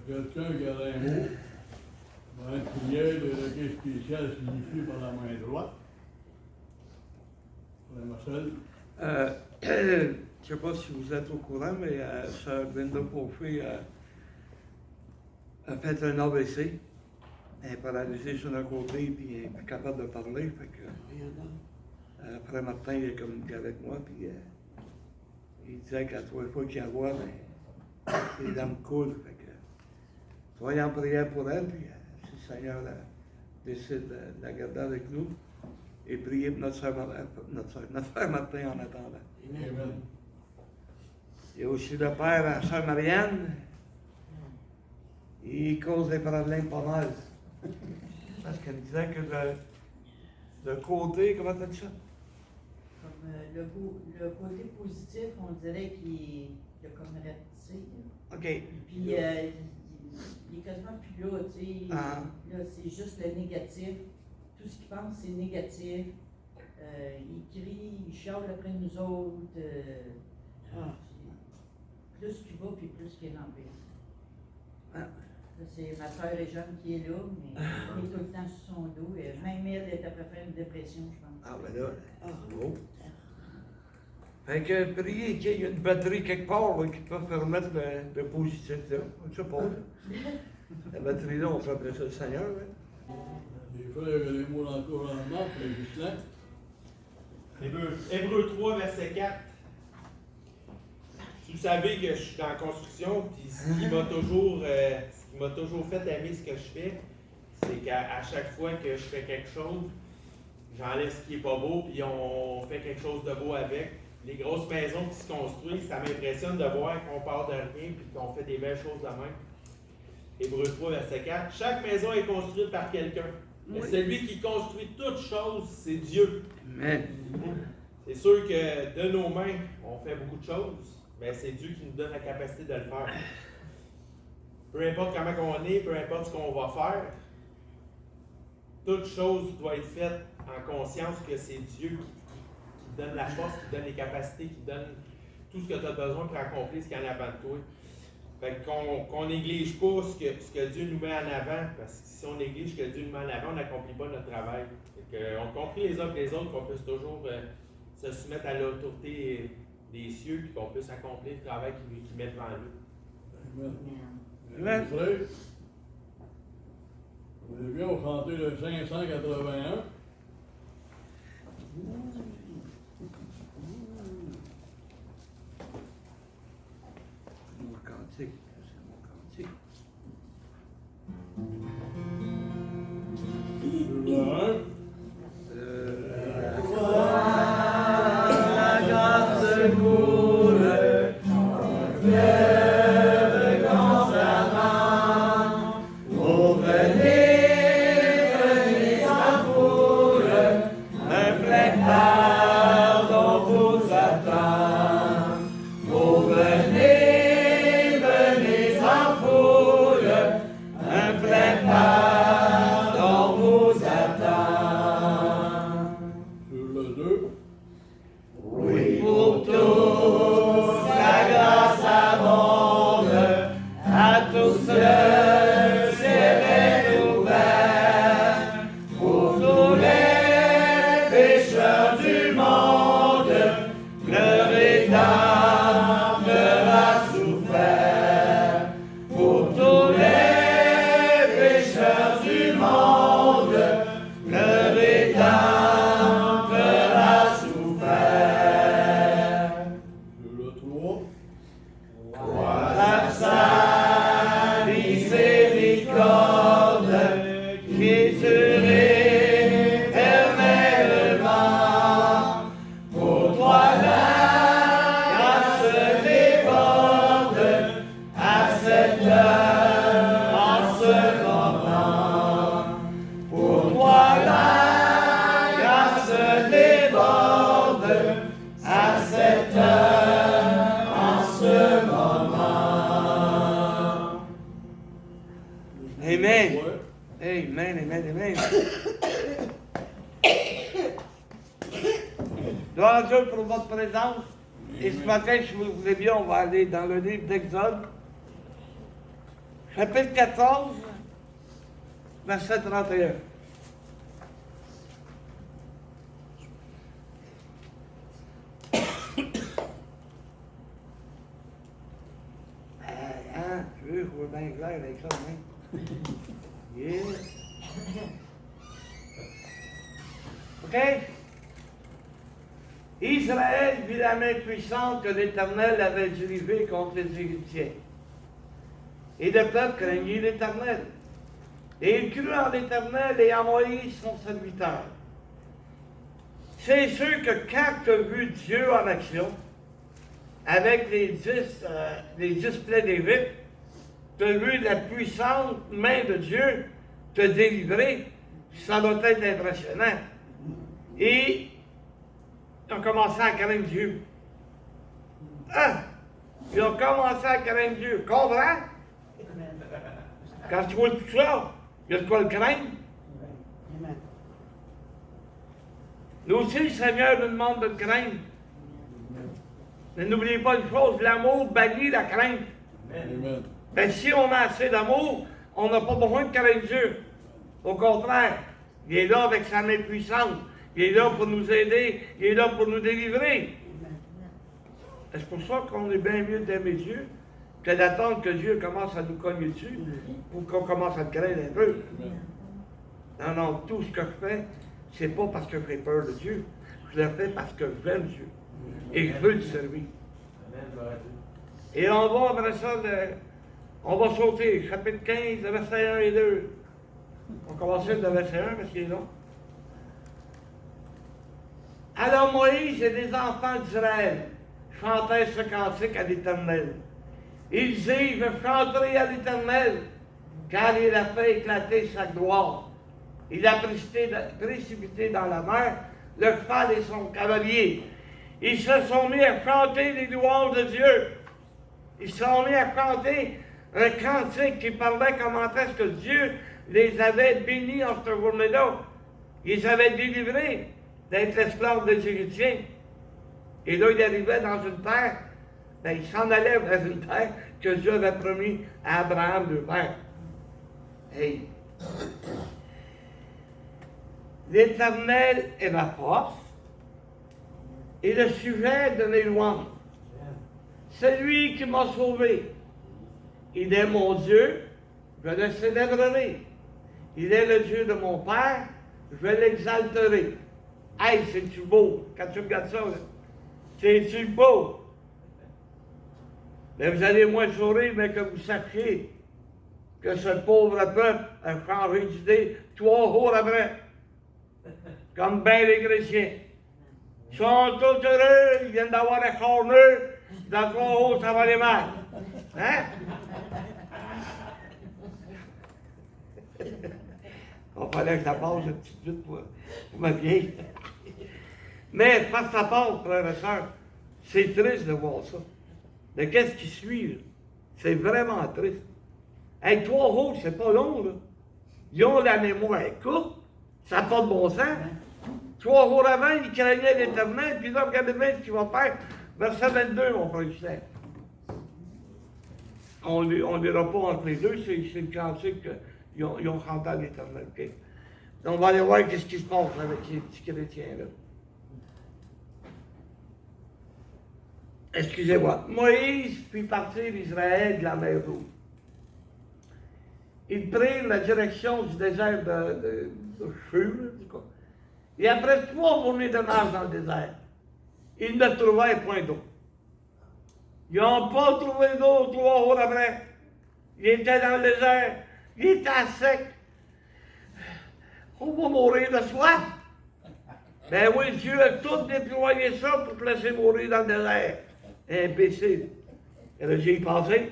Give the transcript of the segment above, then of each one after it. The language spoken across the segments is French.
quelqu'un qui aurait un mot, dans une prière de l'Église spéciale signifie par la main droite. Marcel? Je ne sais pas si vous êtes au courant, mais Sœur Brenda Beaufray a fait un AVC. Elle est paralysée sur le côté et elle n'est plus capable de parler. Fait que, après Martin, il est communiqué avec moi. Puis, il disait qu'à 3 fois qu'il la voit, les larmes coulent. Fait que, soyez en prière pour elle. Puis, si le Seigneur décide de la garder avec nous, et prier pour notre frère Martin en attendant. Amen. Il y a aussi le père à Sœur Marianne. Il cause des problèmes pas mal. Parce qu'elle disait que le côté, comment tu as dit ça? Comme le côté positif, on dirait qu'il a comme ratissé. OK. Puis il est quasiment plus là, tu sais. Ah. Là, c'est juste le négatif. Tout ce qu'il pense, c'est négatif. Il crie, il chiale après nous autres. Plus qu'il va, puis plus qu'il est en paix. Ah. Là, c'est ma soeur Réjeanne qui est là, mais elle est tout le temps sur son dos. Et même elle est après faire une dépression, je pense. Ah, ben là, bon. Fait que priez qu'il y ait une batterie quelque part là, qui peut permettre le positif. Là. Je sais pas. La batterie là, on fait appeler ça le Seigneur. Hein? Les frères, il y a des mots d'encouragement pour les Gislains. Hébreux 3, verset 4. Vous savez que je suis dans la construction, puis ce qui m'a toujours fait aimer ce que je fais, c'est qu'à chaque fois que je fais quelque chose, j'enlève ce qui n'est pas beau, puis on fait quelque chose de beau avec. Les grosses maisons qui se construisent, ça m'impressionne de voir qu'on part de rien, puis qu'on fait des belles choses de même. Hébreux 3, verset 4. Chaque maison est construite par quelqu'un. Mais celui qui construit toutes choses, c'est Dieu. Amen. C'est sûr que de nos mains, on fait beaucoup de choses, mais c'est Dieu qui nous donne la capacité de le faire. Peu importe comment on est, peu importe ce qu'on va faire, toute chose doit être faite en conscience que c'est Dieu qui donne la force, qui donne les capacités, qui donne tout ce que tu as besoin pour accomplir ce qu'il y a en avant de toi. Fait qu'on néglige pas ce que Dieu nous met en avant, parce que si on néglige ce que Dieu nous met en avant, on n'accomplit pas notre travail. Fait qu'on compris les uns et les autres, qu'on puisse toujours se soumettre à l'autorité des cieux, puis qu'on puisse accomplir le travail qu'il met devant nous. Amen. Amen. Frères, vous allez bien, on chanter le 581. Mon cantique, c'est mon cantique. Le 1. La grâce coule, fleuve constamment. Oh, venez, venez en foule, un plein pardon vous attend. Oh, venez, venez en foule, un plein pardon vous attend. Sur le 2. Oui, pour tous la grâce abonde, à tous le ciel est ouvert. Pour tous les pécheurs du monde, le Rédempteur a souffert. Pour tous les pécheurs du monde, le Rédempteur a souffert. Sur le 3. Par sa miséricorde qui dure éternellement, pour toi la grâce déborde à cette heure, en ce moment. Pour toi la grâce déborde à cette heure, en ce moment. Amen. Amen, amen, amen. Gloire à Dieu pour votre présence. Et ce matin, si vous le voulez bien, on va aller dans le livre d'Exode. chapitre 14, verset 31. Tu veux, je vois bien clair avec ça, hein? Yeah. OK? Israël vit la main puissante que l'Éternel avait dirigée contre les Égyptiens. Et le peuple craignit l'Éternel. Et il crut en l'Éternel et en Moïse, son serviteur. C'est sûr que quand tu as vu Dieu en action, avec les 10 plaies d'Égypte, tu as vu la puissante main de Dieu te délivrer, ça doit être impressionnant. Et ils ont commencé à craindre Dieu. Hein? Ils ont commencé à craindre Dieu. Comprends? Quand tu vois tout ça, il y a de quoi le craindre. Amen. Nous aussi, le Seigneur nous demande de le craindre. Mais n'oubliez pas une chose, l'amour bannit la crainte. Amen. Ben, si on a assez d'amour, on n'a pas besoin de craindre Dieu. Au contraire, il est là avec sa main puissante. Il est là pour nous aider. Il est là pour nous délivrer. C'est pour ça qu'on est bien mieux d'aimer Dieu que d'attendre que Dieu commence à nous cogner dessus pour qu'on commence à le craindre un peu. Non, non, tout ce que je fais, c'est pas parce que j'ai peur de Dieu. Je le fais parce que j'aime Dieu. Et je veux le servir. Et on va après ça, on va sauter, chapitre 15, versets 1 et 2. On commence le verset 1 parce qu'il est long. Alors Moïse et les enfants d'Israël chantèrent ce cantique à l'Éternel. Ils disent, je chanterai à l'Éternel, car il a fait éclater sa gloire. Il a précipité dans la mer le cheval et son cavalier. Ils se sont mis à chanter les louanges de Dieu. Ils se sont mis à chanter un cantique qui parlait comment est-ce que Dieu les avait bénis en cette journée-là. Ils les avait délivrés d'être esclaves des Égyptiens. Et là, il arrivait dans une terre, ben, il s'en allait vers une terre que Dieu avait promis à Abraham, le père. Hey! L'Éternel est ma force et le sujet de mes louanges. C'est lui qui m'a sauvé. Il est mon Dieu, je le célébrerai. Il est le Dieu de mon Père, je l'exalterai. Hey, c'est-tu beau? Quand tu regardes ça, là, c'est-tu beau? Mais vous allez moins sourire, mais que vous sachiez que ce pauvre peuple a changé d'idée 3 jours après. Comme bien les chrétiens. Ils sont tous heureux, ils viennent d'avoir un corneux, dans 3 jours, ça va aller mal. Hein? Il fallait que ça passe un petit peu pour ma vieille. Mais quand ça passe, frères et sœurs, c'est triste de voir ça. Mais qu'est-ce qui suit, là? C'est vraiment triste. Hey, 3 jours, c'est pas long, là. Ils ont la mémoire courte, ça n'a pas de bon sens. 3 jours avant, ils craignaient l'Éternel, puis là, regardez bien ce qu'ils vont faire. Verset 22, mon frère Justin. On ne lira pas entre les deux, c'est le cantique qu'ils ont chanté à l'Éternel. Okay? Donc, on va aller voir ce qui se passe avec ces petits chrétiens-là. Excusez-moi. Moïse fit partir Israël de la mer Rouge. Ils prirent la direction du désert de Shur, en tout cas. Et après 3 journées de marche dans le désert, ils ne trouvèrent point d'eau. Ils n'ont pas trouvé d'eau 3 jours après. Ils étaient dans le désert, ils étaient à sec. On va mourir de soif. Ben oui, Dieu a tout déployé ça pour te laisser mourir dans le désert. Imbécile. Et là, j'ai pensé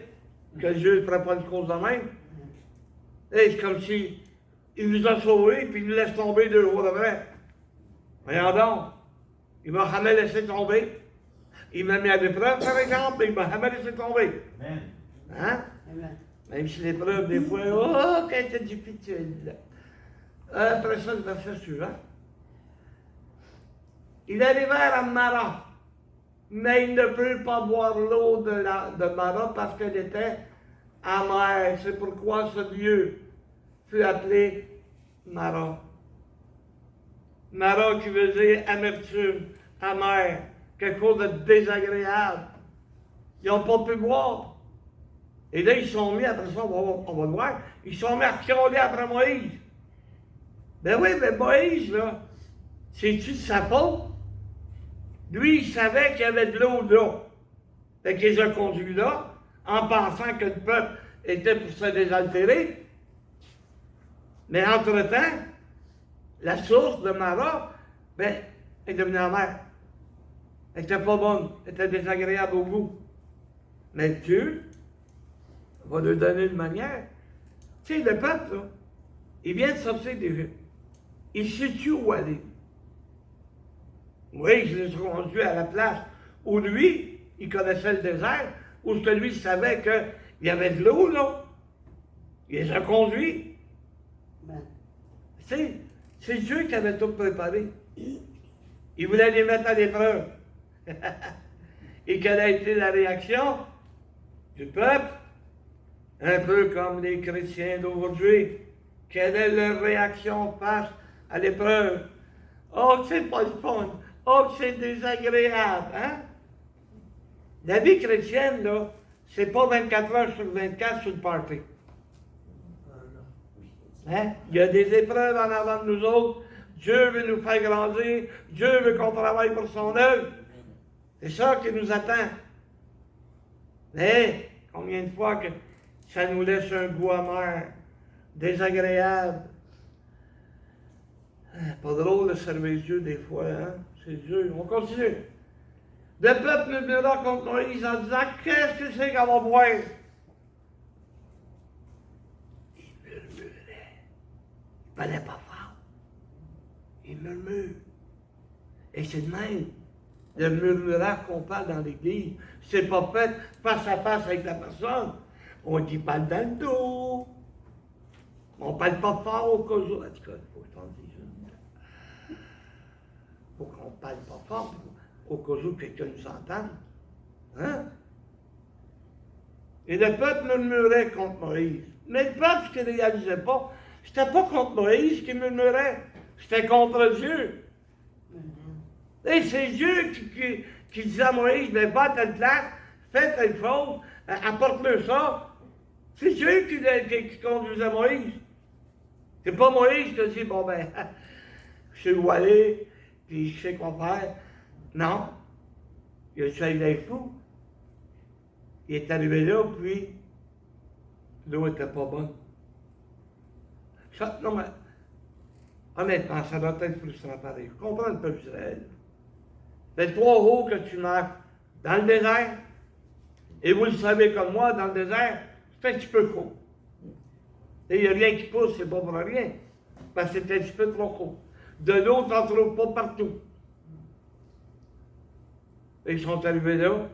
que Dieu ne ferait pas une cause de même. Et c'est comme si il nous a sauvés puis il nous laisse tomber 2 jours après. Voyons donc. Il m'a jamais laissé tomber. Il m'a mis à l'épreuve, par exemple, mais il m'a jamais laissé tomber. Amen. Hein? Amen. Même si l'épreuve, des fois, oh, qu'elle était difficile. Après ça, le verset suivant. Ils arrivèrent à Mara, mais ils ne purent pas boire l'eau de Mara parce qu'elle était amer. C'est pourquoi ce lieu fut appelé Mara. Mara qui veut dire amertume, amer, quelque chose de désagréable. Ils n'ont pas pu boire. Et là, ils sont mis, après ça, on va le voir, ils sont mis à chialer après Moïse. Ben oui, mais Moïse, là, c'est-tu de sa faute? Lui, il savait qu'il y avait de l'eau là. Fait qu'il les a conduits là, en pensant que le peuple était pour se désaltérer. Mais entre-temps, la source de Mara, ben, est devenue amère. Elle n'était pas bonne, elle était désagréable au goût. Mais Dieu va lui donner une manière. Tu sais, le peuple, là, il vient de sortir d'Égypte. Il sait-tu où aller? Oui, je les ai conduits à la place où lui, il connaissait le désert, où ce que lui savait qu'il y avait de l'eau, là. Il les a conduits. Ben, C'est Dieu qui avait tout préparé. Il voulait les mettre à l'épreuve. Et quelle a été la réaction du peuple? Un peu comme les chrétiens d'aujourd'hui. Quelle est leur réaction face à l'épreuve? Oh, c'est pas le fun. Oh, c'est désagréable, hein? La vie chrétienne, là, c'est pas 24 heures sur 24 sur le party. Hein? Il y a des épreuves en avant de nous autres. Dieu veut nous faire grandir. Dieu veut qu'on travaille pour son œuvre. C'est ça qui nous attend. Mais, combien de fois que ça nous laisse un goût amer, désagréable. Pas drôle de servir Dieu des fois, hein? C'est dur. On continue. Le peuple murmura contre Moïse en disant, qu'est-ce que c'est qu'on va boire? Il murmurait. Il parlait pas fort. Il murmure. Et c'est de même. Le murmurage qu'on parle dans l'église, c'est pas fait face à face avec la personne. On dit parle dans le dos. On parle pas fort au cas où. En tout cas, il faut que je t'en dise une. Il faut qu'on parle pas fort au cas où quelqu'un nous entende. Hein? Et le peuple murmurait contre Moïse. Mais le peuple, ce qu'il ne réalisait pas, c'était pas contre Moïse qui murmurait, c'était contre Dieu. Et c'est Dieu qui disait à Moïse, ben, va à telle place, fais telle chose, apporte-le ça. C'est Dieu qui conduisait Moïse. C'est pas Moïse qui a dit, bon ben, je sais où aller, puis je sais quoi faire. Non. Il a dit, ça, il est fou. Il est arrivé là, puis l'eau n'était pas bonne. Ça, non, mais honnêtement, ça doit être frustrant pareil. Je comprends le peuple d'Israël. C'est 3 jours que tu marches dans le désert. Et vous le savez comme moi, dans le désert, c'est un petit peu chaud. Et il n'y a rien qui pousse, c'est pas pour rien. Parce que c'est un petit peu trop chaud. De l'eau, tu n'en trouves pas partout. Et ils sont arrivés là,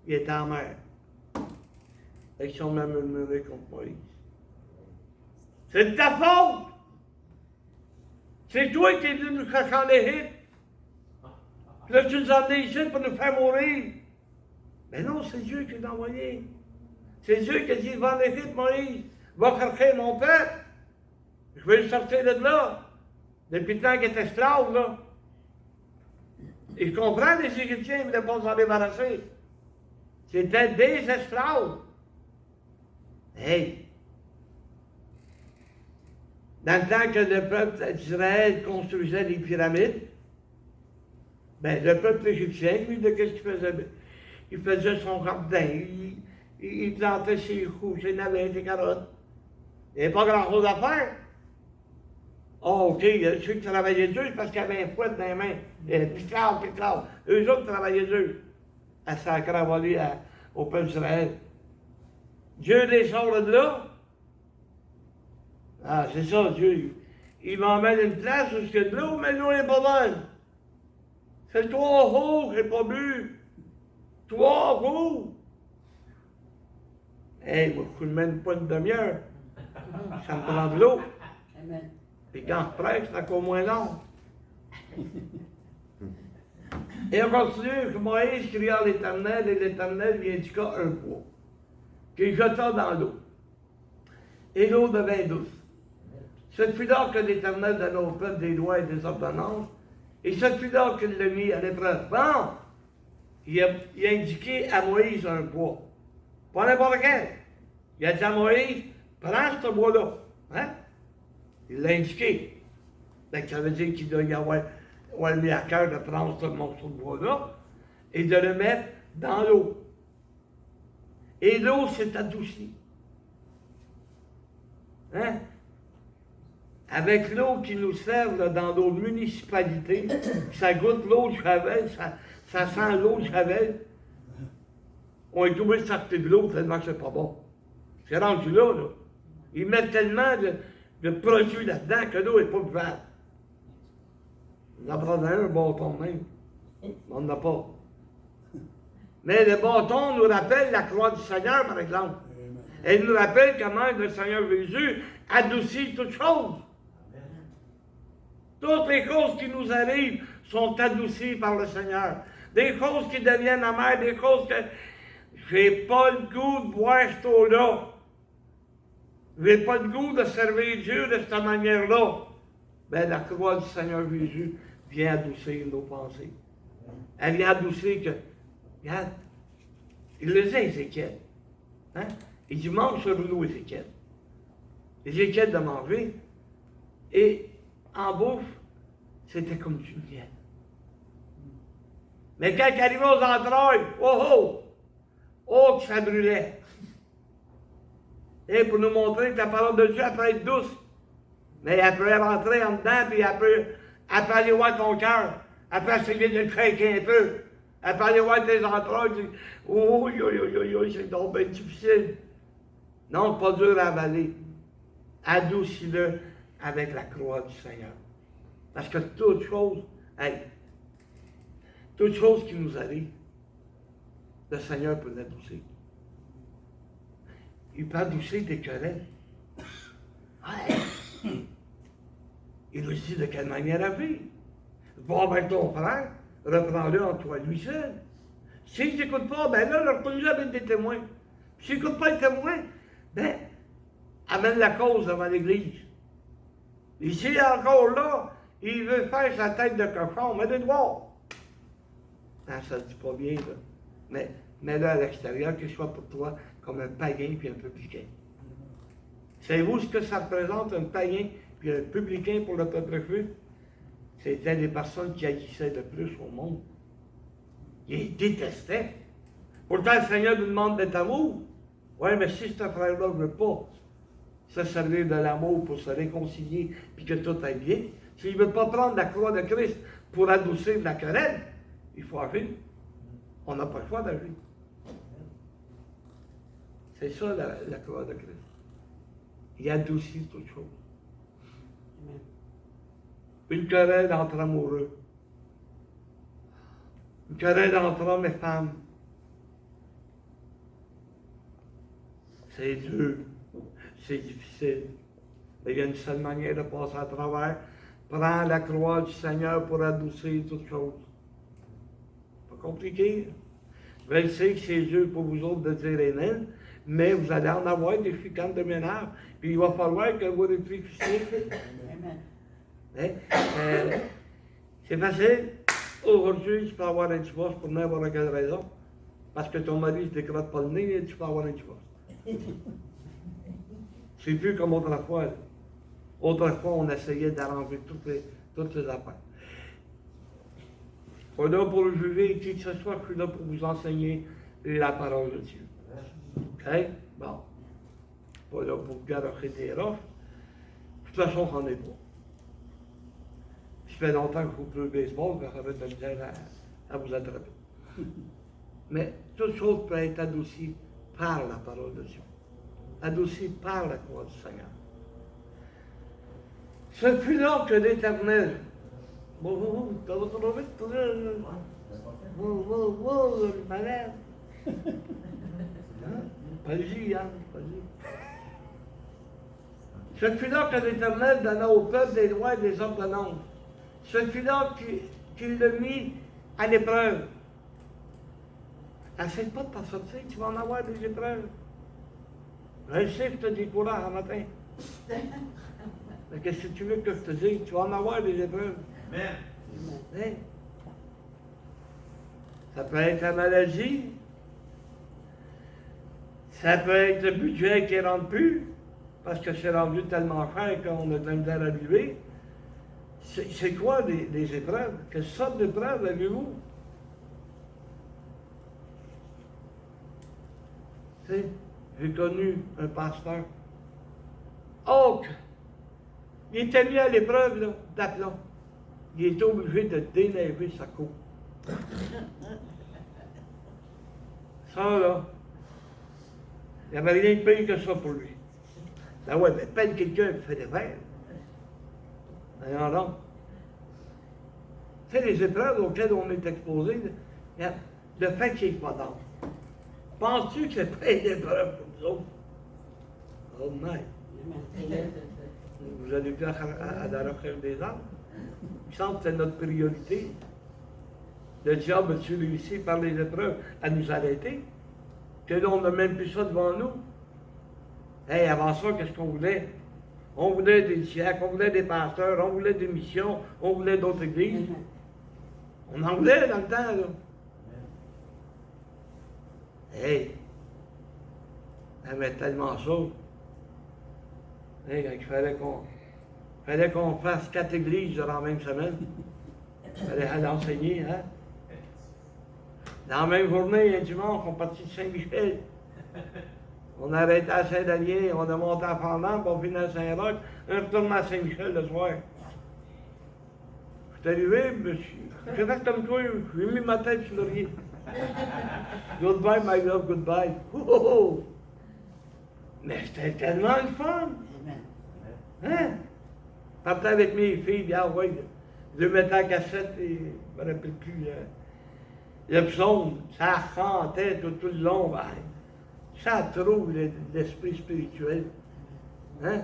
ils étaient en mer. Et ils sont même murmurés contre Moïse. C'est de ta faute! C'est toi qui es venu nous chercher en Égypte. Puis là, tu nous as amenés ici pour nous faire mourir. Mais non, c'est Dieu qui l'a envoyé. C'est Dieu qui a dit, va en Égypte, Moïse. Va chercher mon peuple. Je vais le sortir de là. Depuis le temps qu'il est esclave, là. Et je comprends, les Égyptiens ne voulaient pas s'en débarrasser. C'était des esclaves. Hey! Dans le temps que le peuple d'Israël construisait les pyramides, ben, le peuple égyptien, lui, qu'est-ce qu'il faisait? Il faisait son jardin, il plantait ses choux, ses navets, ses carottes. Il n'y avait pas grand-chose à faire. Oh, OK, ceux qui travaillaient dur, c'est parce qu'il y avait un fouet dans les mains. Piclave. Eux autres travaillaient dur. À sacrer au peuple d'Israël. Dieu les sort de là. Ah, c'est ça, Dieu. Il m'emmène une place où il y a de l'eau, mais l'eau n'est pas bonne. C'est 3 jours que j'ai pas bu. 3 jours. Hey, moi, je ne même pas une demi-heure. Ça me prend de l'eau. Amen. Puis quand je prêche, c'est encore moins long. Et on continue, que Moïse cria à l'Éternel, et l'Éternel lui indiqua un poids, qu'il jeta dans l'eau. et l'eau devint douce. Ce fut là que l'Éternel donna au peuple des lois et des ordonnances, et ce fut là qu'il l'a mis à l'épreuve. Bon, il a indiqué à Moïse un bois. Pas n'importe quel. Il a dit à Moïse, prends ce bois-là. Hein? Il l'a indiqué. Donc, ça veut dire qu'il doit y avoir mis à cœur de prendre ce morceau de bois-là et de le mettre dans l'eau. Et l'eau s'est adoucie. Hein? Avec l'eau qui nous sert là, dans nos municipalités, ça goûte l'eau de Javel, ça sent l'eau de Javel. On est obligé de sortir de l'eau tellement que c'est pas bon. C'est rendu là. Ils mettent tellement de produits là-dedans que l'eau n'est pas buvable. On en prend un bâton même. On n'en a pas. Mais le bâton nous rappelle la croix du Seigneur, par exemple. Elle nous rappelle comment le Seigneur Jésus adoucit toutes choses. Toutes les choses qui nous arrivent sont adoucies par le Seigneur. Des choses qui deviennent amères, des choses que j'ai pas le goût de boire cette eau-là. J'ai pas le goût de servir Dieu de cette manière-là. Ben, la croix du Seigneur Jésus vient adoucir nos pensées. Elle vient adoucir que, regarde, il le dit à Ézéchiel. Hein? Il dit, mange sur l'eau, Ézéchiel. Ézéchiel de manger. Et en bouche, c'était comme du miel. Mais quand il arrivait aux entrailles, oh, que ça brûlait. Et pour nous montrer que la parole de Dieu, elle peut être douce. Mais elle peut rentrer en dedans, puis elle peut aller voir ton cœur. Elle peut essayer de le shaker un peu. Elle peut aller voir tes entrailles, puis, c'est donc bien difficile. Non, pas dur à avaler. Adoucis-le avec la croix du Seigneur. Parce que toute chose qui nous arrive, le Seigneur peut l'adoucir. Il peut adoucir des querelles. Il nous dit de quelle manière à vivre. Va avec ton frère, reprends-le en toi lui seul. S'il n'écoute pas, ben là, retourne-le avec des témoins. S'il n'écoute pas les témoins, ben, amène la cause devant l'Église. Et s'il est encore là, il veut faire sa tête de cochon, mets-le dehors. Non, ça ne dit pas bien, là. Mais mets-le à l'extérieur, qu'il soit pour toi comme un païen puis un publicain. Savez-vous ce que ça représente, un païen puis un publicain pour le peuple juif? C'était les personnes qui agissaient le plus au monde. Ils les détestaient. Pourtant, le Seigneur nous demande d'être amour. Oui, mais si ce frère-là ne veut pas se servir de l'amour pour se réconcilier puis que tout aille bien, s'il ne veut pas prendre la croix de Christ pour adoucir la querelle, il faut agir. On n'a pas le choix d'agir. C'est ça la croix de Christ. Il adoucit toutes choses. Une querelle entre amoureux. Une querelle entre hommes et femmes. C'est dur. C'est difficile. Mais il y a une seule manière de passer à travers. Prends la croix du Seigneur pour adoucir toutes choses. Pas compliqué. Je sais que c'est dur pour vous autres de dire Amen, mais vous allez en avoir des chicanes de ménage. Puis il va falloir que vous réfléchissiez. Amen. Hein? C'est facile. Aujourd'hui, tu peux avoir un divorce pour n'importe quelle raison. Parce que ton mari ne se décrotte pas le nez, et tu peux avoir un divorce. C'est plus comme autrefois. Là. Autrefois, on essayait d'arranger toutes les affaires. Je suis là pour le juger qui que ce soit, je suis là pour vous enseigner la parole de Dieu. OK? Bon. Pas là pour garocher des roches. De toute façon, j'en ai pas. Ça fait longtemps que je joue plus au baseball, que j'avais de la misère à vous attraper. Mais toute chose peut être adoucie par la parole de Dieu. Adoucie par la croix du Seigneur. Ce fut là que l'Éternel. Ça va trop vite, tout là. Malade. Vas-y, Yann, vas-y. Ce fut là que l'Éternel donna au peuple des lois et des ordonnances. Ce fut là qu'il l'a mis à l'épreuve. Essaye pas de t'en sortir, tu vas en avoir des épreuves. Je sais que tu as des courants un matin. Mais qu'est-ce que tu veux que je te dise? Tu vas en avoir des épreuves. Amen. Hein? Ça peut être la maladie. Ça peut être le budget qui ne rentre plus, parce que c'est rendu tellement cher qu'on a de la misère à vivre. C'est quoi les épreuves? Quelle sorte d'épreuves avez-vous? Tu sais, j'ai connu un pasteur. Oh! Il était mis à l'épreuve là, d'aplomb. Il était obligé de déneiger sa cour. Ça, là, il n'y avait rien de pire que ça pour lui. Ben ouais, mais peine quelqu'un qui fait des verres. Voyons donc. Tu sais, les épreuves auxquelles on est exposé, là, le fait qu'il n'y ait pas d'âme. Penses-tu que c'est pas une épreuve pour nous autres? Oh my! Vous allez plus à la recherche des âmes? Il semble que c'est notre priorité. Le diable a-tu réussi par les épreuves à nous arrêter? Que là, on n'a même plus ça devant nous. Hey, avant ça, qu'est-ce qu'on voulait? On voulait des diacres, on voulait des pasteurs, on voulait des missions, on voulait d'autres églises. On en voulait dans le temps, là. Hey! Elle met tellement ça. Hey, il fallait qu'on fasse 4 églises durant la même semaine. Il fallait aller enseigner, hein? Dans la même journée, un dimanche, on partit de Saint-Michel. On a arrêté à Saint-Dalien, on a monté à Fendant, puis on finit à Saint-Roch, on retourne à Saint-Michel le soir. Je suis arrivé, j'ai fait comme toi, j'ai mis ma tête sur l'oreiller. Goodbye, my love, goodbye. Oh, oh, oh. Mais c'était tellement le fun! Hein? Je partais avec mes filles, bien, ouais, je mettais en cassette et je me rappelle plus. Le psaume, ça chantait tout le long. Ben, ça trouve l'esprit spirituel. Hein?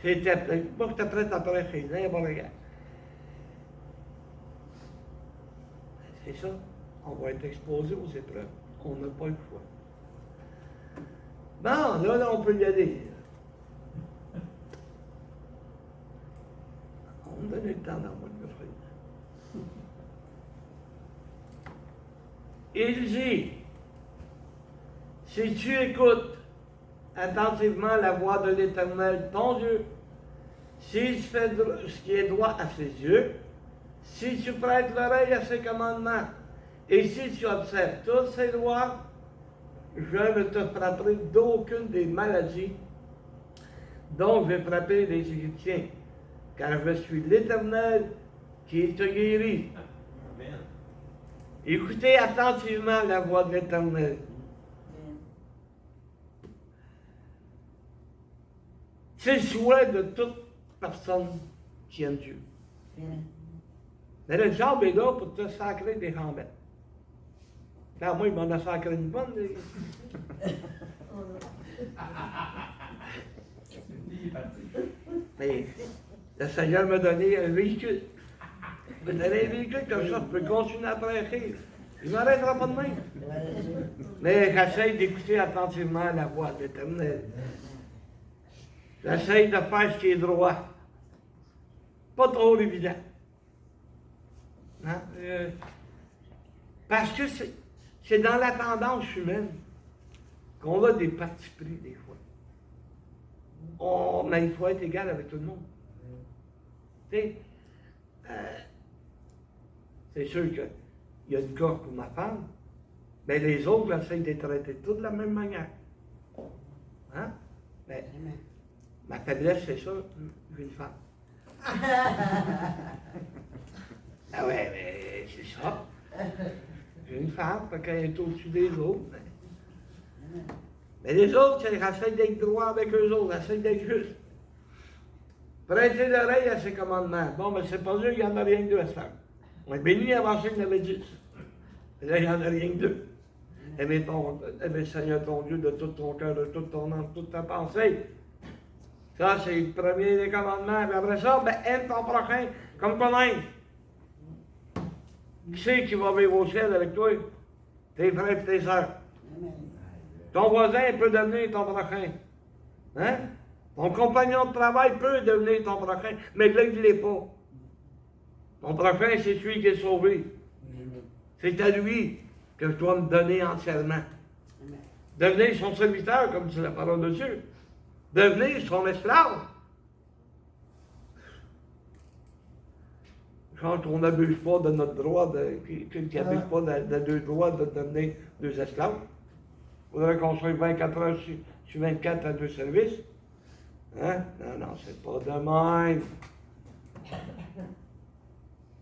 C'était pas que j'étais prêt à prêcher, hein, bon, regarde. C'est ça. On va être exposé aux épreuves. On n'a pas le choix. Bon, là, on peut y aller. On me donne le temps dans mon frère. Il dit, si tu écoutes attentivement la voix de l'Éternel, ton Dieu, si tu fais ce qui est droit à ses yeux, si tu prêtes l'oreille à ses commandements, et si tu observes toutes ses lois, je ne te frapperai d'aucune des maladies dont j'ai frappé les Égyptiens, car je suis l'Éternel qui te guérit. Amen. Écoutez attentivement la voix de l'Éternel. C'est le souhait de toute personne qui aime Dieu. Mais le diable est là pour te sacrer des jambettes. Là, moi, il m'en a sacré une bonne. Mais le Seigneur m'a donné un véhicule. Il m'a donné un véhicule comme ça, je peux continuer à prêcher. Il ne m'arrêtera pas de même. Mais j'essaie d'écouter attentivement la voix de l'Éternel. J'essaie de faire ce qui est droit. Pas trop évident. Hein? Parce que c'est dans la tendance humaine qu'on a des partis pris des fois. On a une fois être égal avec tout le monde. Tu sais, c'est sûr qu'il y a une gars pour ma femme, mais les autres, j'essaie de les traiter tous de la même manière. Hein? Mais, ma faiblesse, c'est ça, j'ai une femme. Ah ouais, mais c'est ça. J'ai une femme, fait qu'elle est au-dessus des autres. Mais les autres, j'essaie d'être droit avec eux autres, j'essaie d'être juste. Prêter l'oreille à ses commandements. Bon, mais c'est pas eux, il n'y en a rien que deux à se faire. On est béni avant ça, il y en avait 10. Et là, il n'y en a rien que deux. Aimer le Seigneur ton Dieu de tout ton cœur, de toute ton âme, de toute ta pensée. Ça, c'est le premier des commandements. Et après ça, ben, aime ton prochain comme toi-même. Qui c'est qui va vivre au ciel avec toi? Tes frères et tes sœurs. Ton voisin peut devenir ton prochain. Hein? Ton compagnon de travail peut devenir ton prochain, mais là, il ne l'est pas. Ton prochain, c'est celui qui est sauvé. C'est à lui que je dois me donner entièrement. Devenir son serviteur, comme dit la parole de Dieu. Devenir son esclave. Quand on n'abuse pas de notre droit, qui n'abuse pas de deux droits de devenir deux esclaves. Il faudrait qu'on soit 24 heures sur 24 à deux services. Hein? Non, c'est pas de même.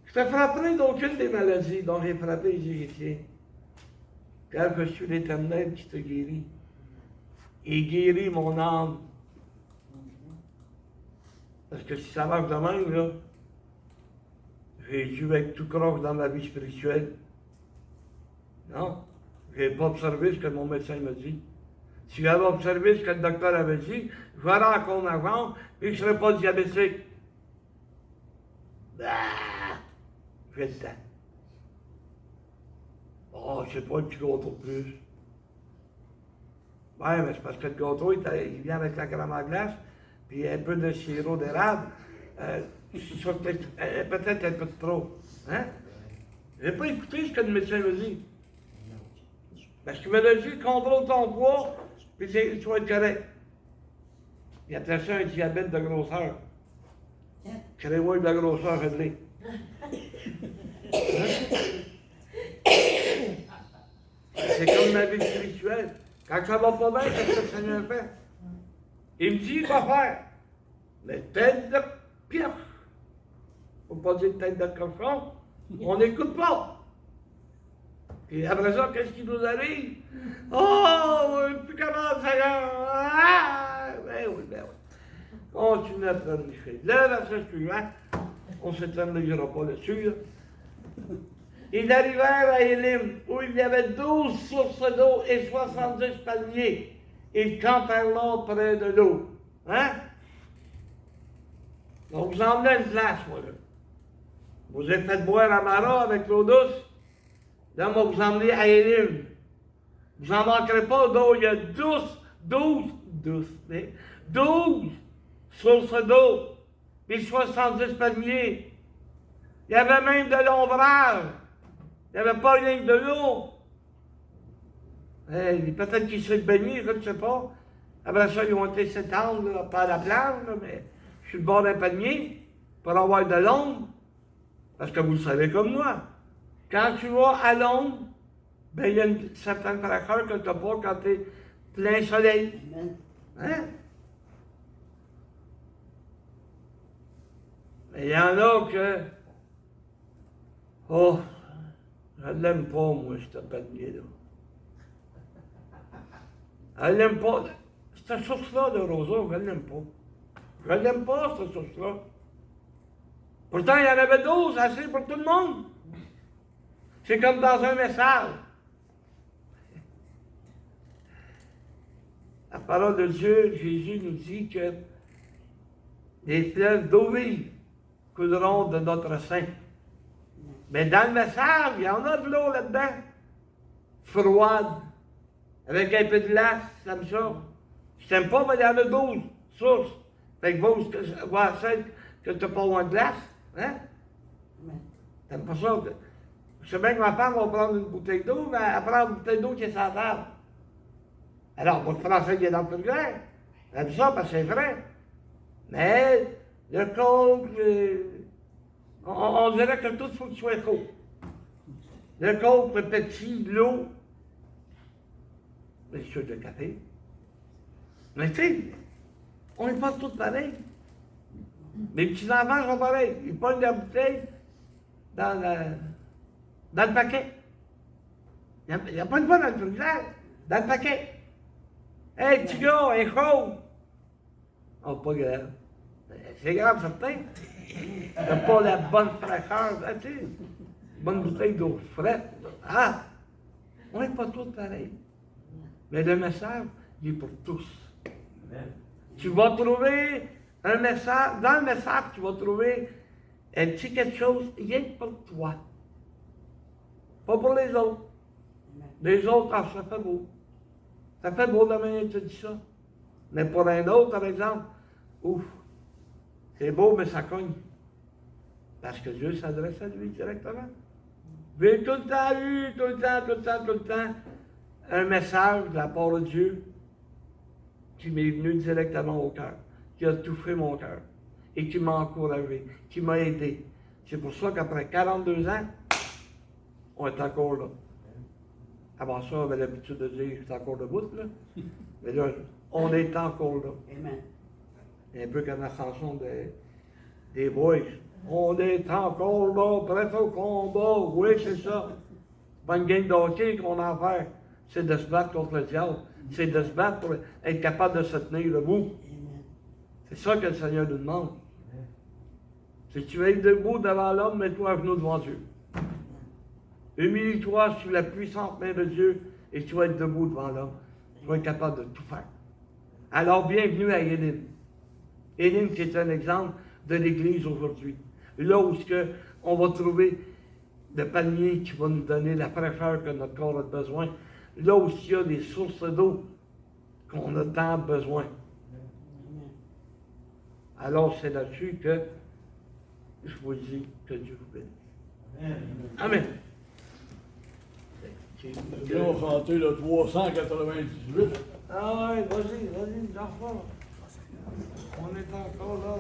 Je te frapperai d'aucune des maladies dont j'ai frappé les héritiers. Car je suis l'Éternel qui te guérit. Et guérit mon âme. Parce que si ça marche de même, là, j'ai dû être tout croche dans ma vie spirituelle. Non, je n'ai pas observé ce que mon médecin me dit. Si j'avais observé ce que le docteur avait dit, je vais encore ma jambe et je ne serais pas diabétique. Ah, j'ai le temps. Oh, je sais pas, un petit gâteau de plus. Ouais, mais c'est parce que le gâteau, il vient avec la crème à glace, puis un peu de sirop d'érable. Peut-être un peu de trop. Hein? Je n'ai pas écouté ce que le médecin me dit. Parce qu'il m'a dit, contrôle ton poids, puis tu vas être correct. Il appelait ça un diabète de grosseur. Créez-moi de la grosseur réglée. C'est comme ma vie spirituelle. Quand ça va pas bien, qu'est-ce que le Seigneur fait? Il me dit quoi faire. Mais tête de pioche. Faut pas dire tête de cochon. On n'écoute pas. Et après ça, qu'est-ce qui nous arrive? Oh, plus comment ça va? Ben oui. Continue à prendre les choses. Le verset suivant, on ne s'éternisera pas là-dessus. Là. Ils arrivèrent à Élim, où il y avait 12 sources d'eau et 70 palmiers. Ils campèrent là près de l'eau. Hein? Donc, vous emmenez une place, moi, là. Vous avez fait boire à Mara avec l'eau douce. Là, moi, vous emmenez à Élim. Vous n'en manquerez pas d'eau. Il y a 12 sources d'eau, puis 70 palmiers. Il y avait même de l'ombrage. Il n'y avait pas rien que de l'eau. Peut-être qu'ils se baignaient, je ne sais pas. Après ça, ils ont été s'étendre par la plage, là, mais je suis le bord d'un palmier pour avoir de l'ombre. Parce que vous le savez comme moi. Quand tu vas à l'ombre, ben, il y a une certaine fraîcheur que tu n'as pas quand tu es plein soleil. Hein? Mais il y en a que. Oh, je ne l'aime pas, moi, ce palmier-là. Elle n'aime pas. Cette source-là de Rosa, je ne l'aime pas. Je ne l'aime pas, cette source-là. Pourtant, il y en avait 12, assez pour tout le monde. C'est comme dans un message. La parole de Dieu, Jésus nous dit que les fleuves d'eau vive couleront de notre sein. Mais dans le message, il y en a de l'eau là-dedans. Froide. Avec un peu de glace, comme ça. Je t'aime pas, mais il y en a 12 sources. Fait que voir celle que tu n'as pas loin de glace. Hein? T'aimes pas ça? Je sais bien que ma femme va prendre une bouteille d'eau, mais elle prend une bouteille d'eau qui est sur la table. Alors, moi, je prends celle qui est dans le frigidaire. Elle aime ça parce que c'est vrai. Mais le coke, on dirait que tout il faut qu'il soit chaud. Le coke, le petit, l'eau, les sucres de café. Mais tu sais, on n'est pas tous pareils. Mes petits-enfants sont pareils. Ils pognent la bouteille dans le paquet. Il n'y a pas de voix dans le frigidaire, dans le paquet. Hey, petit gars, elle est chaude. Oh, pas grave. C'est grave, certain. T'as pas la bonne fraîcheur, là, tu sais. Bonne bouteille d'eau fraîche. Ah! On n'est pas tous pareils. Mais le message, il est pour tous. Tu vas trouver un message, dans le message, tu vas trouver un petit quelque chose, rien que pour toi. Pas pour les autres. Les autres, ah, ça fait beau. Ça fait beau la manière que tu dis ça. Mais pour un autre, par exemple, ouf, c'est beau, mais ça cogne. Parce que Dieu s'adresse à lui directement. J'ai tout le temps eu, tout le temps, un message de la part de Dieu qui m'est venu directement au cœur, qui a touché mon cœur et qui m'a encouragé, qui m'a aidé. C'est pour ça qu'après 42 ans, on est encore là. Avant ça, on avait l'habitude de dire que j'étais encore debout, là. Mais là, on est encore là. Amen. Un peu comme la chanson des Boys. On est encore là, prêt au combat. Oui, c'est ça. C'est pas une game de hockey qu'on a à faire. C'est de se battre contre le diable. C'est de se battre pour être capable de se tenir debout. Amen. C'est ça que le Seigneur nous demande. Si tu veux être debout devant l'homme, mets-toi à genoux devant Dieu. Humilie-toi sous la puissante main de Dieu et tu vas être debout devant l'homme. Tu vas être capable de tout faire. Alors, bienvenue à Éline. Éline qui est un exemple de l'Église aujourd'hui. Là où on va trouver le palmier qui va nous donner la fraîcheur que notre corps a besoin. Là où il y a des sources d'eau qu'on a tant besoin. Alors, c'est là-dessus que je vous dis que Dieu vous bénisse. Amen. Là, on va chanter le 398. Ah ouais, vas-y, lâche pas. On est encore là.